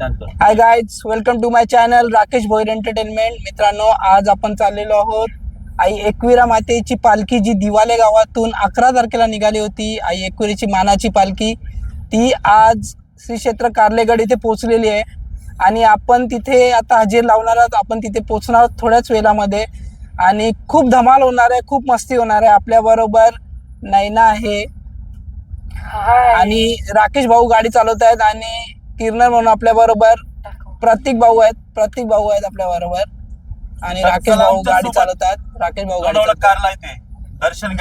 शांत. Hi guys, welcome to my channel Rakesh Bhoir entertainment. मित्रांनो, आज आपण चाललेलो आहोत आई एकविरा मातेची पालखी जी दिवाले गावातून 11 तारखेला निघाली होती. आई एकविरेची मानाची पालखी ती आज श्री क्षेत्र कार्लेगड इथे पोहोचलेली आहे आणि आपण तिथे आता हजेरी लावणार आहोत. आपण तिथे पोहोचणार आहोत थोड्याच वेळामध्ये आणि खूप धमाल होणार आहे, खूप मस्ती होणार आहे. आपल्याबरोबर नैना आहे आणि राकेश भाऊ गाडी चालवत आहेत आणि किरणर म्हणून आपल्या बरोबर प्रतीक भाऊ आहेत आपल्या बरोबर आणि राकेश भाऊ गाडी चालवतात. राकेश भाऊ गाडी दर्शन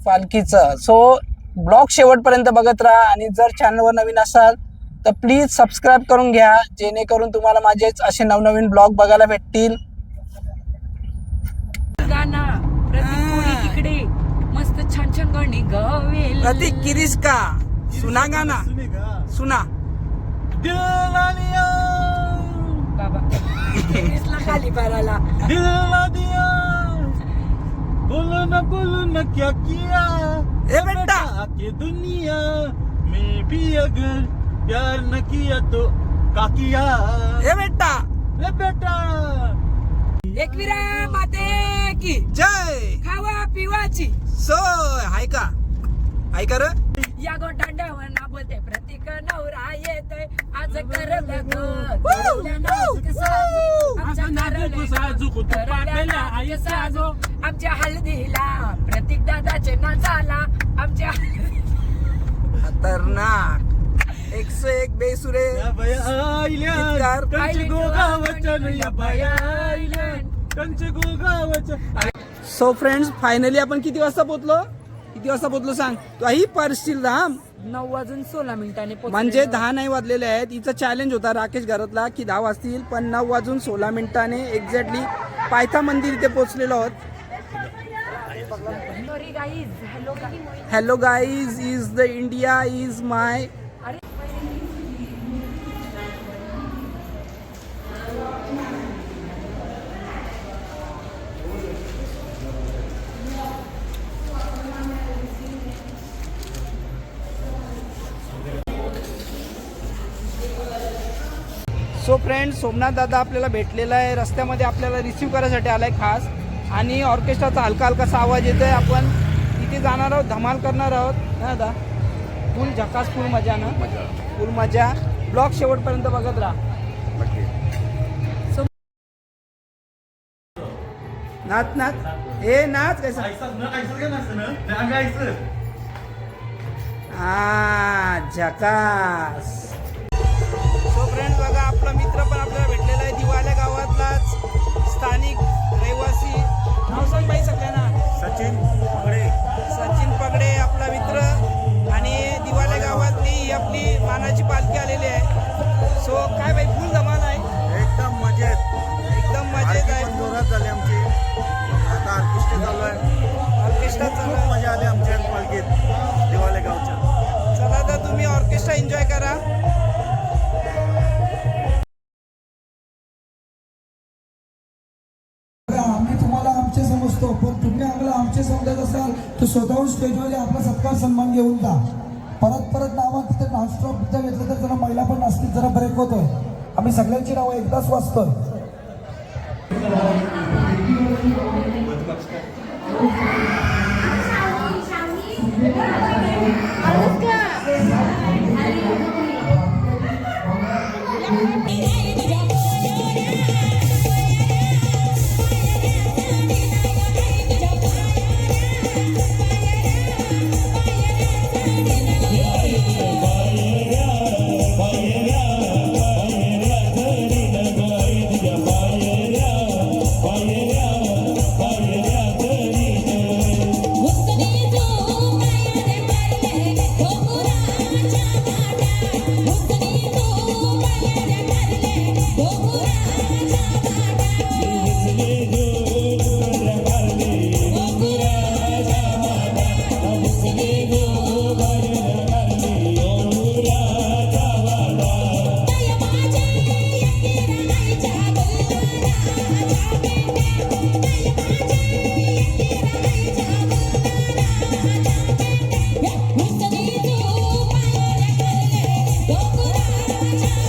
पालखीचं. सो ब्लॉग शेवटपर्यंत बघत राहा आणि जर चॅनलवर नवीन असाल तर प्लीज सबस्क्राईब करून घ्या, जेणेकरून तुम्हाला माझेच असे नवनवीन ब्लॉग बघायला भेटतील. तिकडे मस्त छान छान गाणी गावेल. प्रतीक किरीस का सुना गाना सुना बाबा खाली पाराला बोलो ना क्या किया ए बेटा के दुनिया में भी अगर प्यार न किया तो का किया. ए बेटा एकविरा माते की जय. खावा पिवाची सोय हाय का रे या गोटांड्यावर ना बोलते प्रतीक नवरा येतोय आज कर आमच्या हळदीला प्रतीक दादाचे नाचाला आमच्या खतरनाक 101 बेसुरे. सो फ्रेंड्स, फायनली आपण किती वाजता पोहोचलो सांग तू. ही परशील राम 9:16 म्हणजे 10 नाही वाजलेले आहेत. हिचा चॅलेंज होता राकेश घरातला की 10 वाजतील, पण 9:16 एक्झॅक्टली पायथा मंदिर इथे पोहोचलेलो आहोत. Hello guys, is the India is my. So friends, Somnath दादा आपल्याला भेटलेला आहे. रस्त्यामध्ये आपल्याला रिसीव्ह करायसाठी आलाय खास आणि ऑर्केस्ट्राचा हलका हलकासा आवाज येतोय. आपण तिथे जाणार आहोत, धमाल करणार आहोत ना दादा. फुल झकास, फुल मजा ना, फुल मजा. ब्लॉग शेवटपर्यंत बघत राहा. नाच हे नाच कैसा झकास. सो फ्रेंड्स, बघा आपला मित्र पण आपल्याला भेटलेला आहे. दिवाल्या गावातलाच स्थानिक रहिवासी. नाव सांग बाई सगळ्यांना. सचिन पगडे आपला मित्र आणि दिवाल्या गावातली ही आपली मानाची पालखी आलेली आहे. सो काय बाई, फुल धमाल आहे. एकदम मजेत आहे. जोरात झाली आमची. आता ऑर्केस्ट्रा चालू आहे. खूप मजा आली आमच्या पालखीत दिवाले गावच्या. चला तर तुम्ही ऑर्केस्ट्रा एन्जॉय करा. समजतो, पण तुम्ही आम्हाला आमचे समजत असाल तर स्वतःहून स्टेजवर आपला सत्कार सन्मान घेऊन जा. परत नावं तिथे नॉनस्टॉप तिथे घेतलं तर जरा महिला पण असतील, जरा ब्रेक होतोय. आम्ही सगळ्यांची नावं एकदाच वाचतोय. Thank you.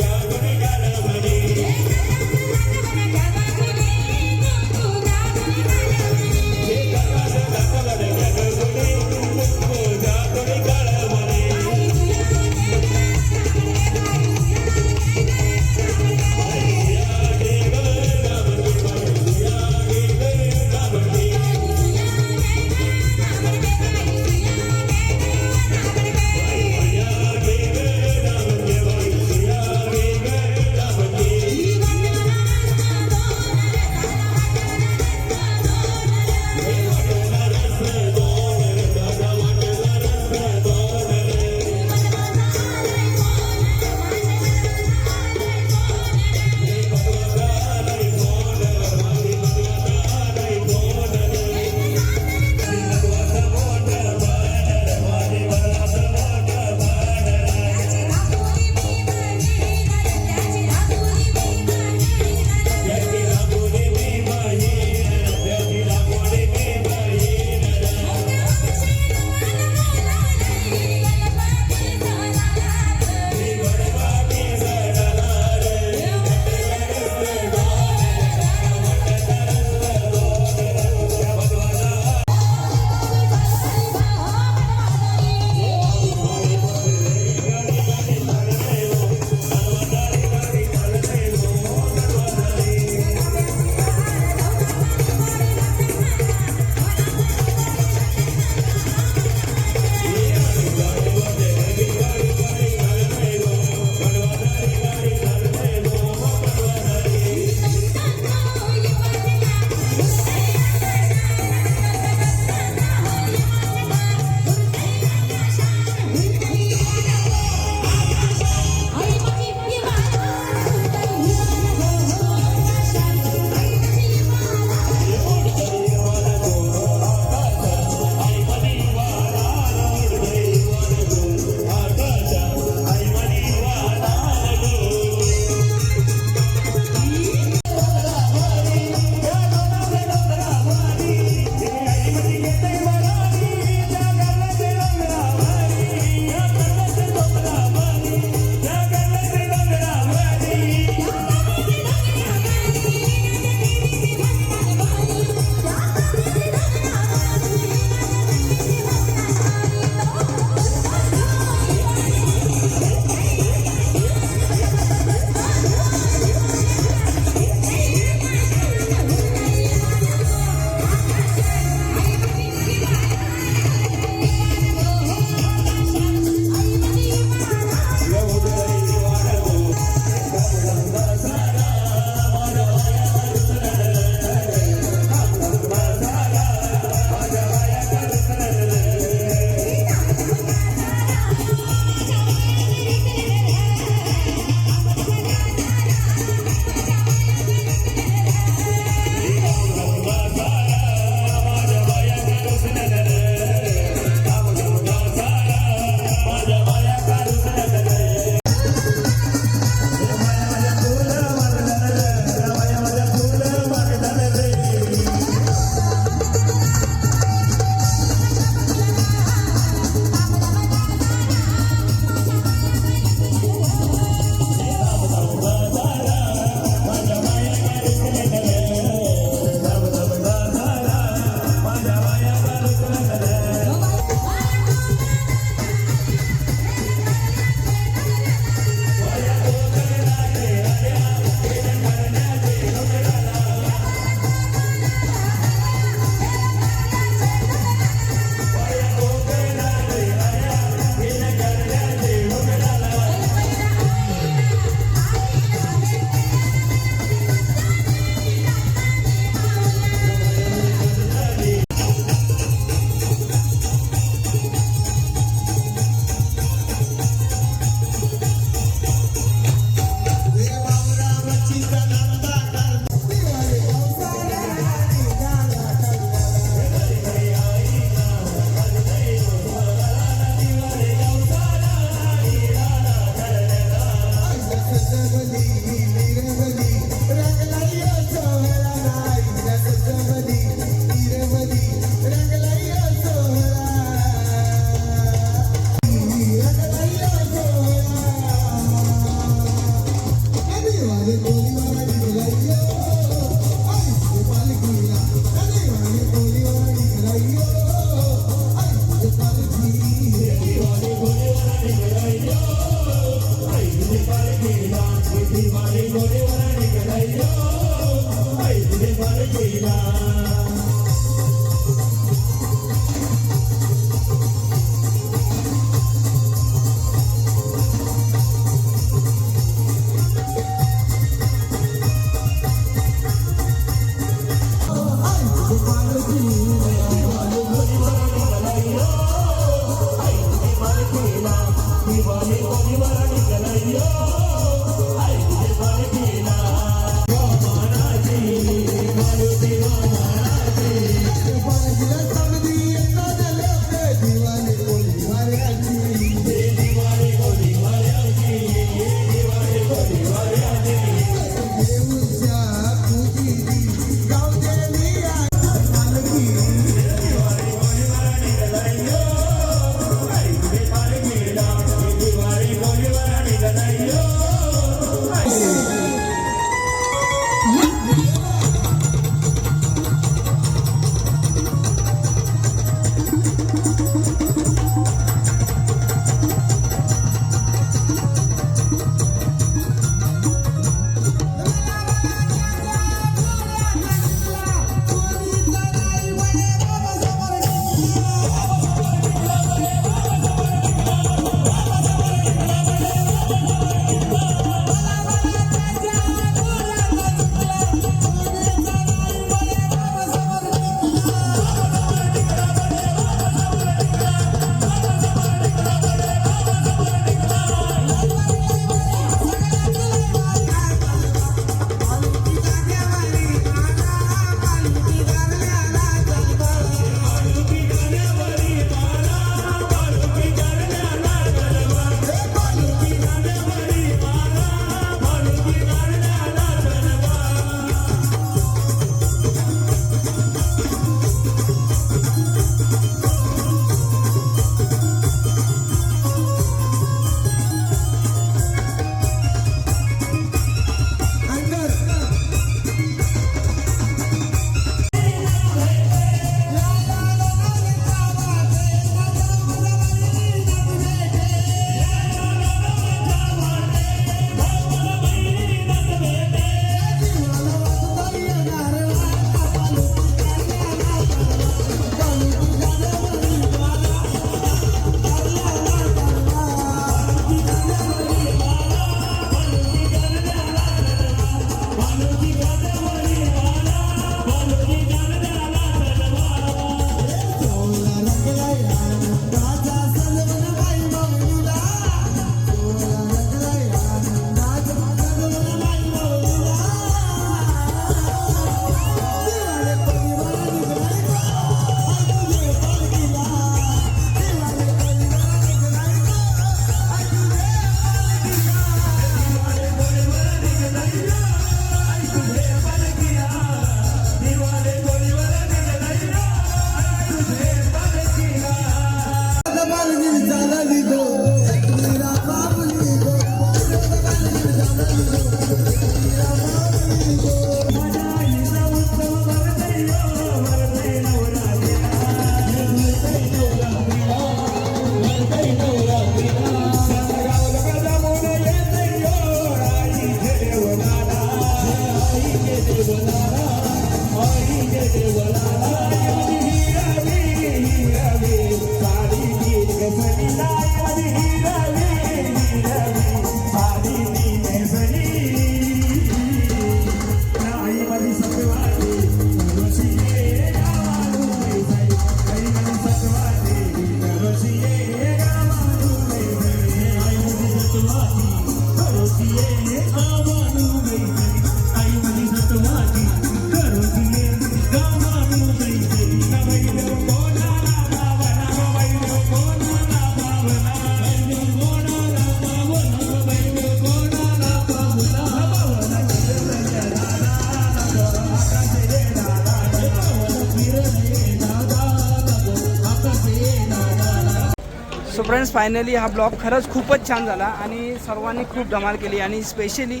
So friends finally हा ब्लॉग खरंच खूपच छान झाला आणि सर्वांनी खूप धमाल केली आणि स्पेशली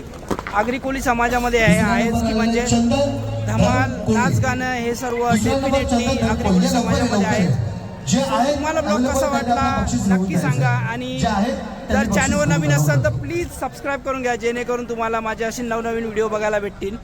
आगरी कोळी समाजामध्ये आहेच की म्हणजे धमाल नाच गाणं हे सर्व डेफिनेटली आगरी कोळी समाजामध्ये आहे. जे आहेत तुम्हाला ब्लॉग available कसा त्यांना वाटला बक्षीस मिळवून नक्की द्यायचं. सांगा आणि जे आहेत जर त्यांनी बक्षीस चॅनलवर नवीन मिळवून असाल तर द्यावं. प्लीज सबस्क्राईब करून घ्या जेणेकरून तुम्हाला माझे असे नवनवीन व्हिडिओ बघायला भेटतील.